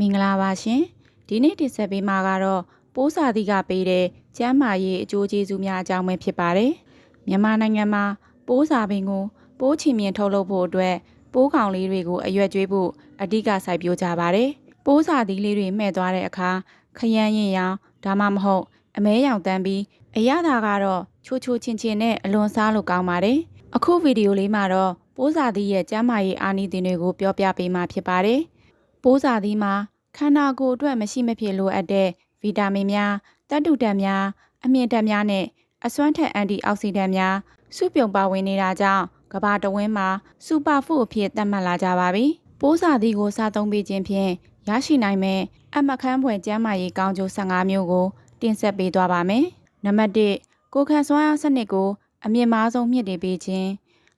မင်္ဂလာပါရှင်ဒီနေ့တင်ဆက်ပေးမှာကတော့ပိုးစာသီးကပေးတဲ့ကျန်းမာရေးအကျိုးကျေးဇူးများအကြောင်းပဲဖြစ်ပါတယ်မြန်မာနိုင်ငံမှာပိုးစာပင်ကိုပိုးချင်မြင်ထုတ်လုပ်ဖို့အတွက်ပိုးကောင်လေးတွေကိုအရွက်ကျွေးဖို့အဓိကစိုက်ပျိုးကြပါတယ်ပိုးစာသီးလေးတွေမှဲ့သွားတဲ့အခါခရမ်းရင်ရောင်ဒါမှမဟုတ်အမဲရောင်တန်းပြီးအရသာကတော့ချိုးချိုးချင်းချင်းနဲ့အလွန်စားလို့ကောင်းပါတယ်အခုဗီဒီယိုလေးမှာတော့ပိုးစာသီးရဲ့ကျန်းမာရေးအားနည်းတင်တွေကိုပြောပြပေးမှာဖြစ်ပါတယ်ပိုးစာသီးမှာခန္ဓာကိုယ်အတွက်မရှိမဖြစ်လိုအပ်တဲ့ဗီတာမင်များသတ္တုဓာတ်များအမြင့်ဓာတ်များနဲ့အစွမ်းထက်အန်တီအောက်ဆီဒန့်များစုပြုံပါဝင်နေတာကြောင့်ကမ္ဘာတဝန်းမှာစူပါဖူးအဖြစ်သတ်မှတ်လာကြပါပြီ။ပိုးစာသီးကိုစားသုံးပေးခြင်းဖြင့်ရရှိနိုင်မယ့်အမခန်းဖွယ်ကျန်းမာရေးကောင်းကျိုး15မျိုးကိုတင်ဆက်ပေးသွားပါမယ်။နံပါတ်1ကိုယ်ခံစွမ်းအားစနစ်ကိုအမြင့်မားဆုံးမြင့်တင်ပေးခြင်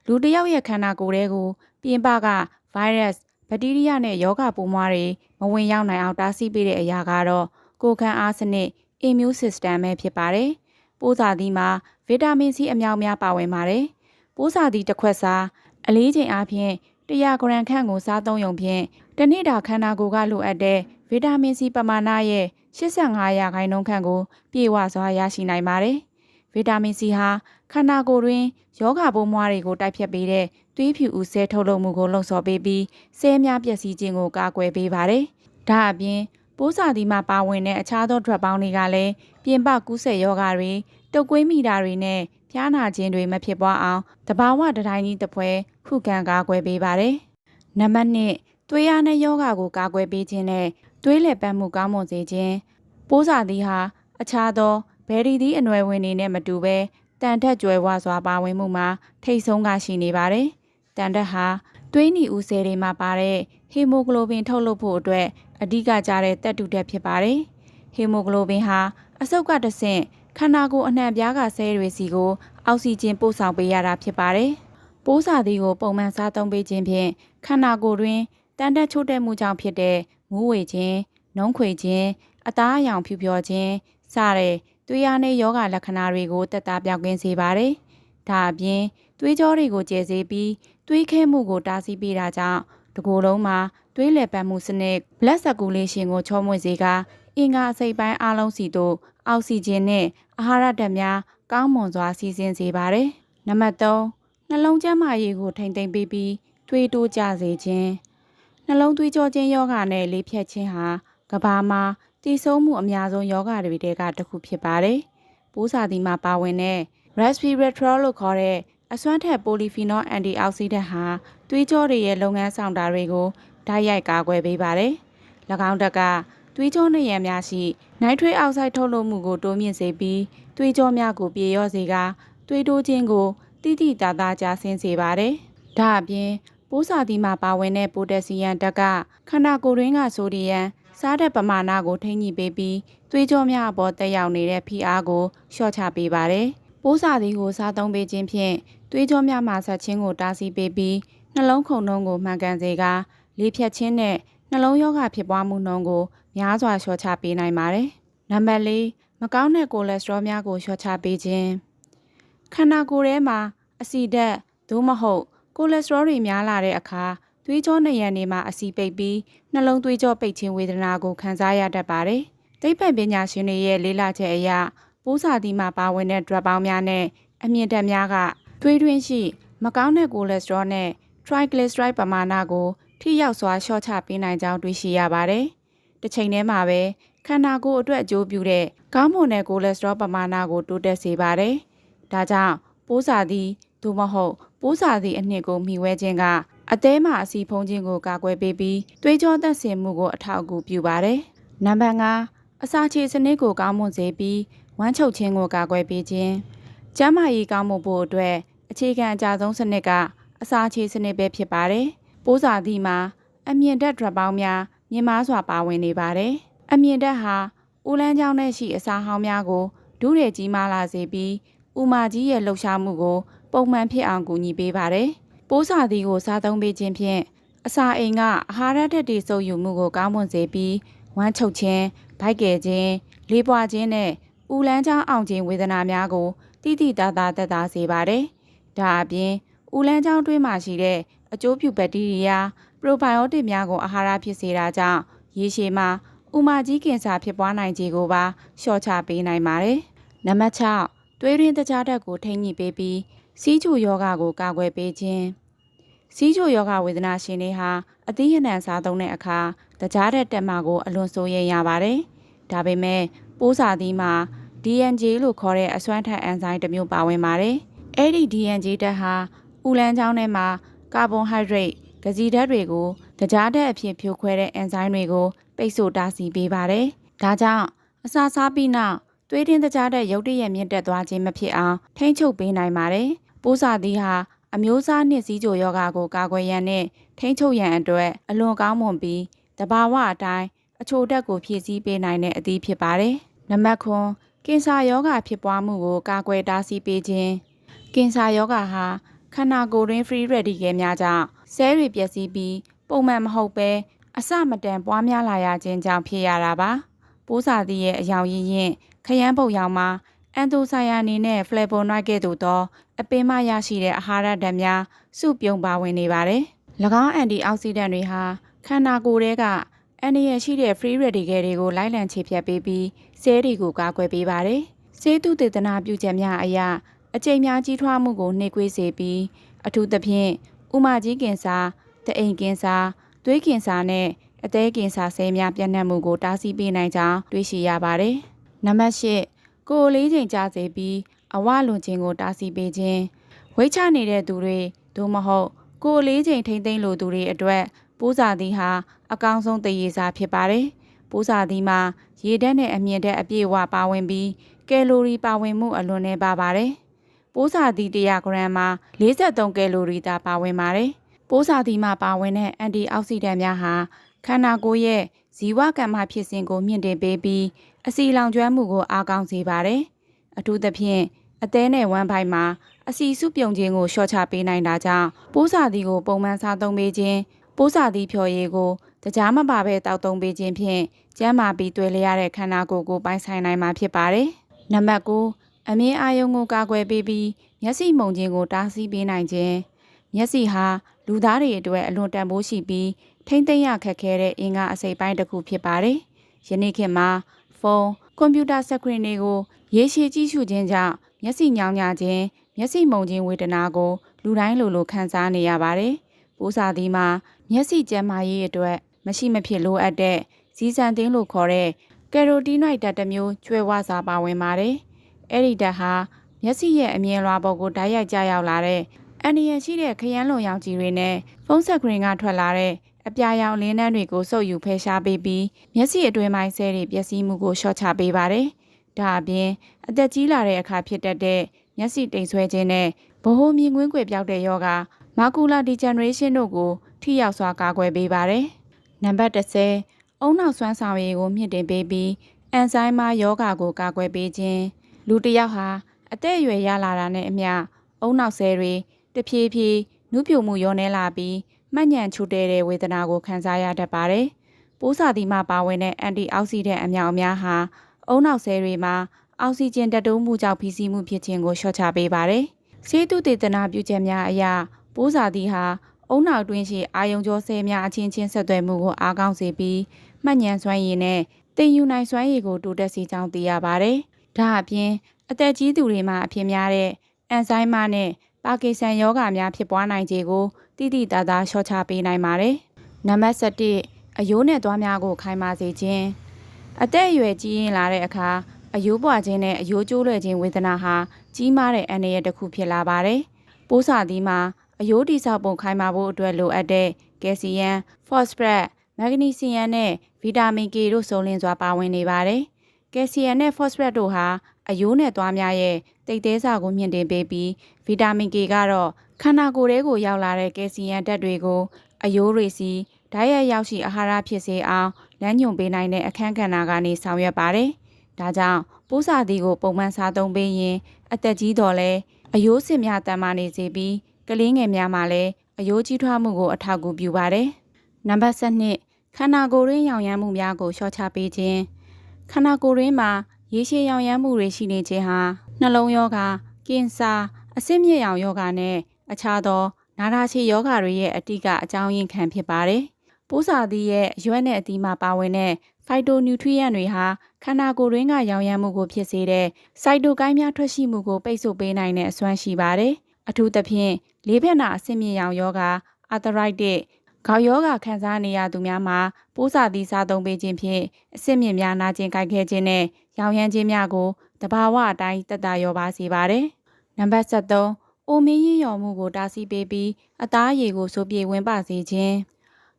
းလူတစ်ယောက်ရဲ့ခန္ဓာကိုယ်ထဲကိုပြင်ပကဗိုင်းရပ်စ်ဘက်တီးရီးယားနဲ့ရောဂါပိုးမွှားတွေမဝင်ရောက်နိုင်အောင်တားဆီးပေးတဲ့အရာကတော့ကိုယ်ခံအားစနစ် immune system ပဲဖြစ်ပါတယ်။ပိုးစာသီးမှာဗီတာမင် C အများများပါဝင်ပါတယ်။ပိုးစာသီးတစ်ခွက်စာအလေးချိန်အားဖြင့်100 ဂရမ်ခန့်ကိုစားသုံးရုံဖြင့်တစ်နေ့တာခန္ဓာကိုယ်ကလိုအပ်တဲ့ဗီတာမင် C ပမာဏရဲ့85%ခန့်ကိုပြည့်ဝစွာရရှိနိုင်ပါတယ်။ဗီတာမင် C ဟာခန္ဓာကိုယ်တွင်ယောဂပိုးမွှားတွေကိုတိုက်ဖြတ်ပေးတဲ့သွေးဖြူဦးဆဲထုတ်လုပ်မှုကိုလှုံ့ဆော်ပေးပြီးဆဲများပျက်စီးခြင်းကိုကာကွယ်ပေးပါတယ်။ဒါအပြင်ပိုးစာသီးမှာပါဝင်တဲ့အခြားသော drug ပေါင်းတွေကလည်းပြင်ပကူးစက်ရောဂါတွေတုပ်ကွေးမိတာတွေနဲ့ဖျားနာခြင်းတွေမဖြစ်ပွားအောင်တဘာဝတတိုင်းကြီးတစ်ဖွဲခုခံကာကွယ်ပေးပါတယ်။နံပါတ်2သွေးအားနဲ့ယောဂါကိုကာကွယ်ပေးခြင်းနဲ့သွေးလည်ပတ်မှုကောင်းမွန်စေခြင်းပိုးစာသီးဟာအခြားသောဘယ်ရီသီးအနွယ်ဝင်တွေနဲ့မတူဘဲတန်ထက်ကြွယ်ဝစွာပါဝင်မှုမှာထိတ်ဆုံးကရှိနေပါတယ်။တန်ထက်ဟာသွေးနီဦးဆဲတွေမှာပါတဲ့ဟီမိုဂလိုဘင်ထုတ်လုပ်ဖို့အတွက်အဓိကကျတဲ့သတ္တုဓာတ်ဖြစ်ပါတယ်။ဟီမိုဂလိုဘင်ဟာအဆုတ်ကတဆင့်ခန္ဓာကိုယ်အနှံ့ပြားကဆဲတွေစီကိုအောက်ဆီဂျင်ပို့ဆောင်ပေးရတာဖြစ်ပါတယ်။ပိုးစာသီးကိုပုံမှန်စားသုံးပေးခြင်းဖြင့်ခန္ဓာကိုယ်တွင်တန်တက်ချို့တဲ့မှုကြောင့်ဖြစ်တဲ့မူးဝေခြင်း၊နှုံးခွေခြင်း၊အသားအရောင်ဖြူဖြောခြင်းစတဲ့သွေးအားနဲ့ယောဂလက္ခဏာတွေကိုသက်သာပြောက်ကင်းစေပါတယ်။ဒါအပြင်သွေးကြောတွေကိုကျယ်စေပြီးသွေးခဲမှုကိုတားဆီးပေးတာကြောင့်တကိုယ်လုံးမှာသွေးလည်ပတ်မှုစနစ် blood circulation ကိုချောမွေ့စေကာအင်္ဂါအစိတ်ပိုင်းအားလုံးစီသို့အောက်ဆီဂျင်နဲ့အာဟာရဓာတ်များကောင်းမွန်စွာစီးဆင်းစေပါတယ်။နံပါတ်3နှလုံးကျန်းမာရေးကိုထိန်းသိမ်းပေးပြီးသွေးတိုးကျစေခြင်းနှလုံးသွေးကြောခြင်းယောဂနဲ့လေဖြတ်ခြင်းဟာကမ္ဘာမှာတည်ဆုံမှုအများဆုံးယောဂတွေထဲကတစ်ခုဖြစ်ပါတယ်။ပိုးစာသီးမှာပါဝင်တဲ့ resveratrol လို့ခေါ်တဲ့အစွမ်းထက်ပိုလီဖီနော်အန်တီအောက်ဆီဒန့်ဟာသွေးကြောတွေရဲ့လုပ်ငန်းဆောင်တာတွေကိုဓာတ်ရိုက်ကာကွယ်ပေးပါတယ်။၎င်းတပ်ကသွေးကြောနှရံများရှိနိုက်ထရိတ်အောက်ဆိုက်ထုတ်လုပ်မှုကိုတိုးမြင့်စေပြီးသွေးကြောများကိုပြေလျော့စေကာသွေးတိုးခြင်းကိုတိတိတသားကျဆင်းစေပါတယ်။ဒါအပြင်ပိုးစာသီးမှာပါဝင်တဲ့ပိုတက်ဆီယမ်ဓာတ်ကခန္ဓာကိုယ်တွင်းကဆိုဒီယမ်စားတဲ့ပမာဏကိုထိန်းညှိပေးပြီးသွေးကြောများအပေါ်တက်ရောက်နေတဲ့ဖိအားကိုလျှော့ချပေးပါတယ်။ပိုးစာသီးကိုစားသုံးပေးခြင်းဖြင့်သွေးကြောများမှာဆက်ခြင်းကိုတားဆီးပေးပြီးနှလုံးခုန်နှုန်းကိုမှန်ကန်စေကာလေဖြတ်ခြင်းနဲ့နှလုံးရောဂါဖြစ်ပွားမှုနှုန်းကိုများစွာလျှော့ချပေးနိုင်ပါတယ်။နံပါတ်4မကောင်းတဲ့ကိုလက်စထရောများကိုလျှော့ချပေးခြင်းခန္ဓာကိုယ်ထဲမှာအဆီဓာတ်သို့မဟုတ်ကိုလက်စထရောတွေများလာတဲ့အခါသွေးကြောနှရံတွေမှာအဆီပိတ်ပြီးနှလုံးသွေးကြောပိတ်ခြင်းဝေဒနာကိုခံစားရတတ်ပါတယ်။သိပ္ပံပညာရှင်တွေရဲ့လေ့လာချက်အရပိုးစာသီးမှာပါဝင်တဲ့ drug ပေါင်းများနဲ့အမြင့်ဓာတ်များကသွေးတွင်းရှိမကောင်းတဲ့ကိုလက်စထရောနဲ့ triglyceride ပမာဏကိုထိရောက်စွာလျှော့ချပေးနိုင်ကြောင်းတွေ့ရှိရပါတယ်။တစ်ချိန်တည်းမှာပဲခန္ဓာကိုယ်အတွက်အကျိုးပြုတဲ့ကောင်းမွန်တဲ့ကိုလက်စထရောပမာဏကိုတိုးတက်စေပါတယ်။ဒါကြောင့်ပိုးစာသီးသို့မဟုတ်ပိုးစာသီးအနှစ်ကိုမှီဝဲခြင်းကအသေးမှအဆီဖုံးခြင်းကိုကာကွယ်ပေးပြီးသွေးကြောသက်ဆင်မှုကိုအထောက်အကူပြုပါတယ်။နံပါတ်5အစာချေစနစ်ကိုကောင်းမွန်စေပြီးဝမ်းချုပ်ခြင်းကိုကာကွယ်ပေးခြင်းကျန်းမာရေးကောင်းမွန်ဖို့အတွက်အခြေခံအကျဆုံးစနစ်ကအစာချေစနစ်ပဲဖြစ်ပါတယ်။ပိုးစာသီးမှာအမြင့်ဓာတ် drug ပေါင်းများမြင့်မားစွာပါဝင်နေပါတယ်။အမြင့်ဓာတ်ဟာဦးလန်းချောင်းနဲ့ရှိအစာဟောင်းများကိုဒုရဲကြီးမားလာစေပြီးဥမာကြီးရဲ့လှုပ်ရှားမှုကိုပုံမှန်ဖြစ်အောင်ကူညီပေးပါတယ်။ပိုးစာသီးကိုစားသုံးပေးခြင်းဖြင့်အစာအိမ်ကအာဟာရဓာတ်တွေစုပ်ယူမှုကိုကောင်းမွန်စေပြီးဝမ်းချုပ်ခြင်း၊ဗိုက်ကယ်ခြင်း၊လေးပွားခြင်းနဲ့ဦးလန်းချောင်းအောင်ခြင်းဝေဒနာများကိုတိတိတသားသက်သာစေပါတယ်။ဒါအပြင်ဦးလန်းချောင်းတွင်းမှာရှိတဲ့အကျိုးပြုဘက်တီးရီးယားပရိုဘိုင်အိုတစ်များကိုအာဟာရဖြစ်စေတာကြောင့် ရေရှည်မှာဥမာကြီးကင်ဆာဖြစ်ပွားနိုင်ခြေကိုပါလျှော့ချပေးနိုင်ပါတယ်။နံပါတ်6သွေးရင်းတကြားဓာတ်ကိုထိန်းညှိပေးပြီးစီးချိုယောဂကိုကာကွယ်ပေးခြင်းစီးချိုယောဂဝေဒနာရှင်တွေဟာအသီးအနှံစားသုံးတဲ့အခါတကြားဓာတ်တက်မှာကိုအလွန်စိုးရိမ်ရပါတယ်။ဒါပေမဲ့ပိုးစာသီးမှာ DNG လို့ခေါ်တဲ့အစွမ်းထက်အန်ဇိုင်းတစ်မျိုးပါဝင်ပါတယ်။အဲ့ဒီ DNG ဓာတ်ဟာဥလန်းချောင်းထဲမှာကာဗွန်ဟိုက်ဒရိတ်ဂစီဓာတ်တွေကိုတကြားဓာတ်အဖြစ်ဖြိုခွဲတဲ့အန်ဇိုင်းတွေကိုပိတ်ဆို့တားဆီးပေးပါတယ်။ဒါကြောင့်အစာစားပြီးနောက်သွေးရင်းတကြားဓာတ်ရုတ်တရက်မြင့်တက်သွားခြင်းမဖြစ်အောင်ထိန်းချုပ်ပေးနိုင်ပါတယ်။ပိုးစာသီးဟာအမျိုးအစားနှင့်စီးချိုယောဂကိုကာကွယ်ရန်နဲ့ထိန်းချုပ်ရန်အတွက်အလွန်ကောင်းမွန်ပြီးတဘာဝအတိုင်းအချိုဓာတ်ကိုဖြည့်ဆည်းပေးနိုင်တဲ့အသီးဖြစ်ပါတယ်။နံပါတ်9ကင်ဆာယောဂဖြစ်ပွားမှုကိုကာကွယ်တားဆီးပေးခြင်းကင်ဆာယောဂဟာခန္ဓာကိုယ်တွင် free radical များကြောင့်ဆဲတွေပျက်စီးပြီးပုံမှန်မဟုတ်ပဲအစမတန်ပွားများလာရခြင်းကြောင့်ဖြစ်ရတာပါပိုးစာသီးရဲ့အယောင်ရင်းရင်ခရမ်းပုတ်ရောင်မှာအန်တိုဆိုင်ယာနီနဲ့ဖလေဗိုနိုက်ကဲ့သို့သောအပင်မှရရှိတဲ့အာဟာရဓာတ်များစုပြုံပါဝင်နေပါတယ်၎င်းအန်တီအောက်ဆီဒန့်တွေဟာခန္ဓာကိုယ်ထဲကအန္တရာယ်ရှိတဲ့ free radical တွေကိုလိုက်လံခြေဖြတ်ပေးပြီးဆဲတွေကိုကာကွယ်ပေးပါတယ်ဆေးသုတေသနပြုချက်များအရအကြိမ်များကြီးထွားမှုကိုနှိပ်ကွေးစေပြီးအထူးသဖြင့်ဥမာကြီးကင်ဆာတအိမ်ကင်ဆာသွေးကင်ဆာနဲ့အသည်းကင်ဆာဆဲများပြန့်နှံ့မှုကိုတားဆီးပေးနိုင်ကြောင်းတွေ့ရှိရပါတယ်။နံပါတ်8ကိုယ်လေးချိန်ကြာစေပြီးအဝလွန်ခြင်းကိုတားဆီးပေးခြင်းဝိတ်ချနေတဲ့သူတွေသို့မဟုတ်ကိုယ်လေးချိန်ထိမ့်သိမ့်လိုသူတွေအတွက်ပိုးစာသီးဟာအကောင်းဆုံးတရေစာဖြစ်ပါတယ်။ပိုးစာသီးမှာရေဓာတ်နဲ့အမြင့်ဓာတ်အပြည့်အဝပါဝင်ပြီးကယ်လိုရီပါဝင်မှုအလွန်နည်းပါးပါတယ်။ပိုးစာသီး100 ဂရမ်မှာ43ကယ်လိုရီသာပါဝင်ပါတယ်။ပိုးစာသီးမှာပါဝင်တဲ့အန်တီအောက်ဆီဒန့်များဟာခန္ဓာကိုယ်ရဲ့ဇီဝကမ္မဖြစ်စဉ်ကိုမြင့်တင်ပေးပြီးအဆီလောင်ကျွမ်းမှုကိုအားကောင်းစေပါတယ်။အထူးသဖြင့်အသည်းနဲ့ဝမ်းပိုက်မှာအဆီစုပြုံခြင်းကိုလျှော့ချပေးနိုင်တာကြောင့်ပိုးစာသီးကိုပုံမှန်စားသုံးပေးခြင်းပိုးစာသီးဖြော်ရည်ကိုတကြားမပါဘဲတောက်သုံးပေးခြင်းဖြင့်ကျန်းမာပြီးတွေ့လျရတဲ့ခန္ဓာကိုယ်ကိုပိုင်ဆိုင်နိုင်မှာဖြစ်ပါတယ်။နံပါတ်9အမြင်အာရုံကိုကာကွယ်ပေးပြီးမျက်စိမှုန်ခြင်းကိုတားဆီးပေးနိုင်ခြင်းမျက်စိဟာလူသားတွေအတွက်အလွန်တန်ဖိုးရှိပြီးထိမ့်သိမ်းရခက်ခဲတဲ့အင်္ဂါအစိတ်ပိုင်းတစ်ခုဖြစ်ပါတယ်။ယနေ့ခေတ်မှာဖုန်းကွန်ပျူတာစကရင်တွေကိုရေရှည်ကြည့်ရှုခြင်းကြောင့်မျက်စိညောင်ညခြင်းမျက်စိမှုန်ခြင်းဝေဒနာကိုလူတိုင်းလိုခံစားနေရပါတယ်။ပိုးစာသီးမှာမျက်စိကျန်းမာရေးအတွက်မရှိမဖြစ်လိုအပ်တဲ့ဇီစံသင်းလို့ခေါ်တဲ့ကယ်ရိုတီနိုက်ဓာတ်တစ်မျိုးကျွဲဝစာပါဝင်ပါတယ်။အဲ့ဒီဓာတ်ဟာမျက်စိရဲ့အမြင်လွှာပေါ်ကိုဓာတ်ရိုက်ကျရောက်လာတဲ့အန္တရာယ်ရှိတဲ့ခရမ်းလွန်ရောင်ကြီးတွေနဲ့ဖုန်းစကရင်ကထွက်လာတဲ့အပြာရောင်လင်းနှန်းတွေကိုစုပ်ယူဖယ်ရှားပေးပြီးမျက်စိအတွင်းပိုင်းဆဲတွေပျက်စီးမှုကိုလျှော့ချပေးပါတယ်။ဒါအပြင်အသက်ကြီးလာတဲ့အခါဖြစ်တတ်တဲ့မျက်စိတိမ်ဆွဲခြင်းနဲ့ဗဟိုမြင်ကွင်းကွယ်ပြောက်တဲ့ယောဂမာကူလာဒီဂျန်နရေးရှင်းတို့ကိုထိရောက်စွာကာကွယ်ပေးပါတယ်။နံပါတ်10အုံနောက်စွမ်းဆောင်ရည်ကိုမြင့်တင်ပေးပြီးအန်ဇိုင်းမာယောဂကိုကာကွယ်ပေးခြင်းလူတစ်ယောက်ဟာအသက်အရွယ်ရလာတာနဲ့အမျှအုံနောက်ဆဲတွေတဖြည်းဖြည်းနုပြိုမှုရောနေလာပြီးမှတ်ညံချို့တဲ့ဝေဒနာကိုခံစားရတတ်ပါတယ်။ပိုးစာသီးမှာပါဝင်တဲ့အန်တီအောက်ဆီဒန့်အများအများဟာအုံနောက်ဆဲတွေမှာအောက်ဆီဂျင်တက်တိုးမှုကြောင့်ဖိစီးမှုဖြစ်ခြင်းကိုလျှော့ချပေးပါတယ်။ဆေးသုတေသနပြုချက်များအရပိုးစာသီးဟာအုံနောက်တွင်းရှိအာယုံကြောဆဲများအချင်းချင်းဆက်သွယ်မှုကိုအားကောင်းစေပြီးမှတ်ညံစွမ်းရည်နဲ့တင်ယူနိုင်စွမ်းရည်ကိုတိုးတက်စေကြောင်းသိရပါတယ်။ဒါအပြင်အသက်ကြီးသူတွေမှာအဖြစ်များတဲ့အန်ဇိုင်းမာနဲ့ပါကင်ဆန်ယောဂများဖြစ်ပွားနိုင်ခြေကိုတိတိတသားလျှော့ချပေးနိုင်ပါတယ်။နံပါတ်7အယိုးနဲ့သွားများကိုခိုင်မာစေခြင်းအသက်အရွယ်ကြီးရင်လာတဲ့အခါအယိုးပွားခြင်းနဲ့အယိုးကျိုးလွယ်ခြင်းဝေဒနာဟာကြီးမားတဲ့အန္တရာယ်တစ်ခုဖြစ်လာပါတယ်။ပိုးစာသီးမှာအယိုးတိဆောက်ပုံခိုင်မာဖို့အတွက်လိုအပ်တဲ့ကယ်လ်ဆီယမ်ဖော့စဖရက်မက်ဂနီဆီယမ်နဲ့ဗီတာမင် K တို့စုံလင်စွာပါဝင်နေပါတယ်။ကယ်လ်ဆီယမ်နဲ့ဖော့စဖရက်တို့ဟာအယိုးနဲ့သွားများရဲ့တိတ်သေးစာကိုမြင့်တင်ပေးပြီးဗီတာမင် K ကတော့ခန္ဓာကိုယ်ထဲကိုရောက်လာတဲ့ကယ်လ်ဆီယမ်ဓာတ်တွေကိုအယိုးတွေစီဓာတ်ရိုက်ရောက်ရှိအာဟာရဖြစ်စေအောင်လမ်းညွှန်ပေးနိုင်တဲ့အခန်းကဏ္ဍကနေဆောင်ရွက်ပါတယ်။ဒါကြောင့်ပိုးစာသီးကိုပုံမှန်စားသုံးပေးရင်အသက်ကြီးတော်လဲအယိုးစစ်များတန်မာနေစေပြီးကလေးငယ်များမှာလည်းအယိုးကြီးထွားမှုကိုအထောက်အကူပြုပါတယ်။နံပါတ်7ခန္ဓာကိုယ်ရင်းရောင်ရမ်းမှုများကိုလျှော့ချပေးခြင်းခန္ဓာကိုယ်ရင်းမှာရေရှည်ရောင်ရမ်းမှုတွေရှိနေခြင်းဟာနှလုံးရောဂါကင်ဆာအဆစ်မြစ်ရောင်ယောဂနဲ့အခြားသောနာတာရှည်ယောဂတွေရဲ့အဓိကအကြောင်းရင်းခံဖြစ်ပါတယ်။ ပိုးစာသီးရဲ့ရွက်နဲ့အသီးမှာပါဝင်တဲ့ဖိုက်တိုနျူထရီယန့်တွေဟာခန္ဓာကိုယ်တွင်းကရောင်ရမ်းမှုကိုဖြစ်စေတဲ့စိုက်တိုကိုင်းများထွက်ရှိမှုကိုပိတ်ဆို့ပေးနိုင်တဲ့အစွမ်းရှိပါတယ်။အထူးသဖြင့်လေးဖက်နာအဆင့်မြင့်ရောင်ယောဂါအာသရိုက်တစ်ခေါင်းယောဂါခံစားနေရသူများမှာပိုးစာသီးစားသုံးပေးခြင်းဖြင့်အဆင့်မြင့်များနာကျင်ကိုက်ခဲခြင်းနဲ့ရောင်ရမ်းခြင်းများကိုတဘာဝအတိုင်းသက်သာရောပါစေပါတယ်။နံပါတ်73အိုမင်းရင်းရော်မှုကိုတားဆီးပေးပြီးအသားအရည်ကိုစိုးပြေဝင်ပါစေခြင်း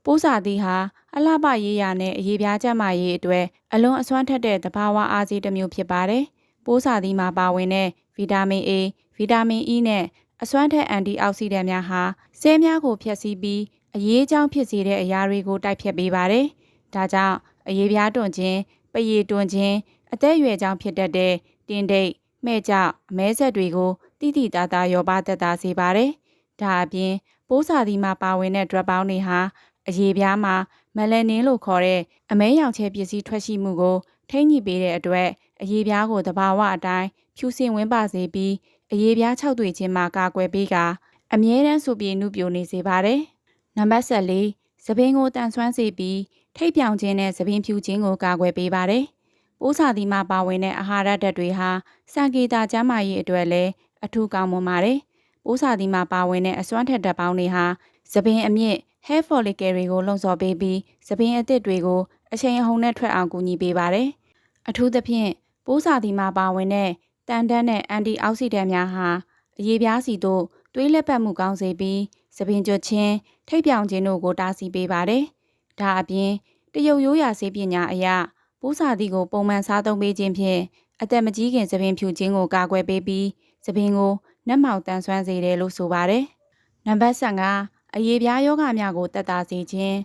ပိုးစာသီးဟာအလှပရေးရာနဲ့အရေးပြားကျန်းမာရေးအတွက်အလွန်အစွမ်းထက်တဲ့သဘာဝအားစေးတစ်မျိုးဖြစ်ပါတယ်။ပိုးစာသီးမှာပါဝင်တဲ့ဗီတာမင် A ဗီတာမင် E နဲ့အစွမ်းထက်အန်တီအောက်ဆီဒန့်များဟာဆဲများကိုဖျက်ဆီးပြီးအရေးအကြောင်းဖြစ်စေတဲ့အရာတွေကိုတိုက်ဖျက်ပေးပါတယ်။ဒါကြောင့်အရေးပြားတွန့်ခြင်း၊ပရည်တွန့်ခြင်း၊အသက်အရွယ်ကြောင့်ဖြစ်တတ်တဲ့တင်းတိတ်၊မှဲ့ကြောက်၊အမဲဆက်တွေကိုတိတိတသားရောပါသက်သာစေပါတယ်။ဒါအပြင်ပိုးစာသီးမှာပါဝင်တဲ့ဒရက်ပေါင်းတွေဟာအရေပြားမှာမယ်လနင်းလို့ခေါ်တဲ့အမဲရောင်ချဲပစ္စည်းထွက်ရှိမှုကိုထိန်းညှိပေးတဲ့အတွက်အရေပြားကိုသဘာဝအတိုင်းဖြူစင်ဝင်ပါစေပြီးအရေပြားခြောက်သွေ့ခြင်းမှာကာကွယ်ပေးကအမြဲတမ်းဆူပြေနုပြိုနေစေပါတယ်။နံပါတ်14သပင်ကိုတန်ဆွမ်းစေပြီးထိပ်ပြောင်ခြင်းနဲ့သပင်ဖြူခြင်းကိုကာကွယ်ပေးပါတယ်။ပိုးစာသီးမှာပါဝင်တဲ့အာဟာရဓာတ်တွေဟာစံကေတာကျန်းမာရေးအတွက်လည်းအထူးကောင်းမွန်ပါတယ်။ပိုးစာသီးမှာပါဝင်တဲ့အစွမ်းထက်ဓာတ်ပေါင်းတွေဟာသပင်အမြင့် hair follicle တွေကိုလှုံ့ဆော်ပေးပြီးသပင်အသစ်တွေကိုအချိန်အဟုန်နဲ့ထွက်အောင်ကူညီပေးပါတယ်။အထူးသဖြင့်ပိုးစာသီးမှာပါဝင်တဲ့တန်တန်းနဲ့အန်တီအောက်ဆီဒန့်များဟာအရေပြားစီတို့သွေးလက်ပတ်မှုကောင်းစေပြီးသပင်ကျွတ်ခြင်းထိပ်ပြောင်ခြင်းတို့ကိုတားဆီးပေးပါတယ်။ဒါအပြင်တရုတ်ရိုးရာဆေးပညာအရပိုးစာသီးကိုပုံမှန်စားသုံးပေးခြင်းဖြင့်အသက်မကြီးခင်သပင်ဖြူခြင်းကိုကာကွယ်ပေးပြီးသပင်ကိုနှက်မှောက်တန်ဆွမ်းစေတယ်လို့ဆိုပါတယ်။နံပါတ်15အရေပြားယောဂများကိုသက်သာစေခြင်း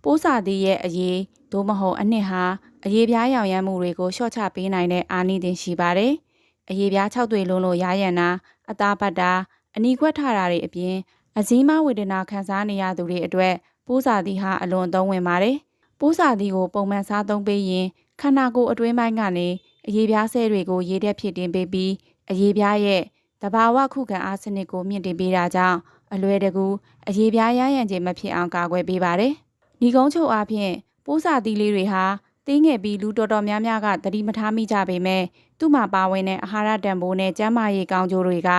ပိုးစာသီးရဲ့အရေသို့မဟုတ်အနှစ်ဟာအရေပြားရောင်ရမ်းမှုတွေကိုလျှော့ချပေးနိုင်တဲ့အာနိသင်ရှိပါတယ်။အရေပြား၆သွေးလုံးလို့ရရန်နာအသားပတ်တာအနီခွက်ထတာတွေအပြင်အဇီးမဝေဒနာခံစားနေရသူတွေအတွက်ပိုးစာသီးဟာအလွန်အသုံးဝင်ပါတယ်။ပိုးစာသီးကိုပုံမှန်စားသုံးပေးရင်ခန္ဓာကိုယ်အတွင်းပိုင်းကနေအရေပြားဆဲတွေကိုရေတက်ဖြစ်တင်ပေးပြီးအရေပြားရဲ့တဘာဝခုခံအားစနစ်ကိုမြင့်တင်ပေးတာကြောင့်အလွယ်တကူအရေပြားရရန်ခြင်းမဖြစ်အောင်ကာကွယ်ပေးပါတယ်။ဒီကုန်းချုပ်အားဖြင့်ပိုးစာသီးလေးတွေဟာသေးငယ်ပြီးလူတော်တော်များများကသတိမထားမိကြပေမဲ့သူ့မှာပါဝင်တဲ့အာဟာရတန်ဖိုးနဲ့ကျန်းမာရေးကောင်းကျိုးတွေက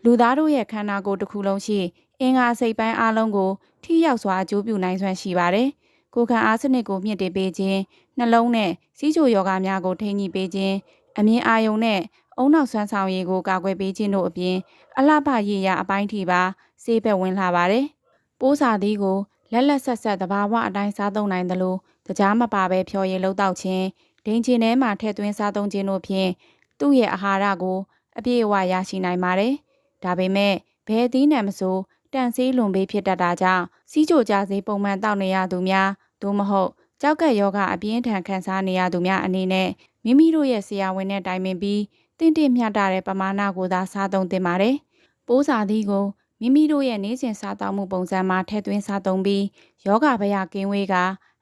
လူသားတို့ရဲ့ခန္ဓာကိုယ်တစ်ခုလုံးရှိအင်္ဂါစိတ်ပိုင်းအားလုံးကိုထိရောက်စွာအကျိုးပြုနိုင်စွမ်းရှိပါတယ်။ကိုယ်ခံအားစနစ်ကိုမြင့်တင်ပေးခြင်းနှလုံးနဲ့စီးချိုယောဂများကိုထိန်းညှိပေးခြင်းအမြင်အာရုံနဲ့အုံနောက်ဆွမ်းဆောင်ရည်ကိုကာကွယ်ပေးခြင်းတို့အပြင်အလှပရည်ရအပိုင်းထိပါဆေးဘက်ဝင်လာပါတယ်။ပိုးစာသီးကိုလက်လက်ဆက်ဆက်သဘာဝအတိုင်းစားသုံးနိုင်သလိုတကြားမပါဘဲဖြော်ရည်လှုပ်တောက်ခြင်းဒိန်ချင်ထဲမှာထည့်သွင်းစားသုံးခြင်းတို့ဖြင့်သူ့ရဲ့အာဟာရကိုအပြည့်အဝရရှိနိုင်ပါတယ်။ဒါပေမဲ့ဘယ်အသီးနှံမဆိုတန်ဆေးလွန်ပေးဖြစ်တတ်တာကြောင့်စီးချိုကြဆေးပုံမှန်တောက်နေရသူများသို့မဟုတ်ကြောက်ကက်ယောဂအပြင်းထန်ခံစားနေရသူများအနေနဲ့မိမိတို့ရဲ့ဆရာဝန်နဲ့တိုင်ပင်ပြီးတင့်တင့်မျှတတဲ့ပမာဏကိုသာစားသုံးသင့်ပါတယ်။ပိုးစာသီးကိုမိမိတို့ရဲ့နေ့စဉ်စားသောက်မှုပုံစံမှာထည့်သွင်းစားသုံးပြီးယောဂဗျာကင်းဝေးက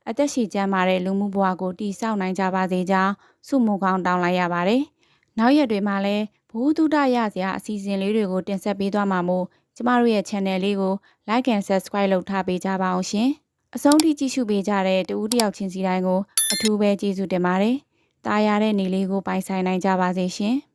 အသက်ရှည်ကျန်းမာတဲ့လူမှုဘဝကိုတည်ဆောက်နိုင်ကြပါစေကြောင်းဆုမွန်ကောင်းတောင်းလိုက်ရပါတယ်။နောက်ရက်တွေမှာလည်းဘုဟုတုဒရစရာအစီအစဉ်လေးတွေကိုတင်ဆက်ပေးသွားမှာမို့ကျမတို့ရဲ့ channel လေးကို like and subscribe လုပ်ထားပေးကြပါအောင်ရှင်။အဆုံးထိကြည့်ရှုပေးကြတဲ့တဦးတယောက်ချင်းစီတိုင်းကိုအထူးပဲကျေးဇူးတင်ပါတယ်။တာယာတဲ့နေလေးကိုပိုင်ဆိုင်နိုင်ကြပါစေရှင်။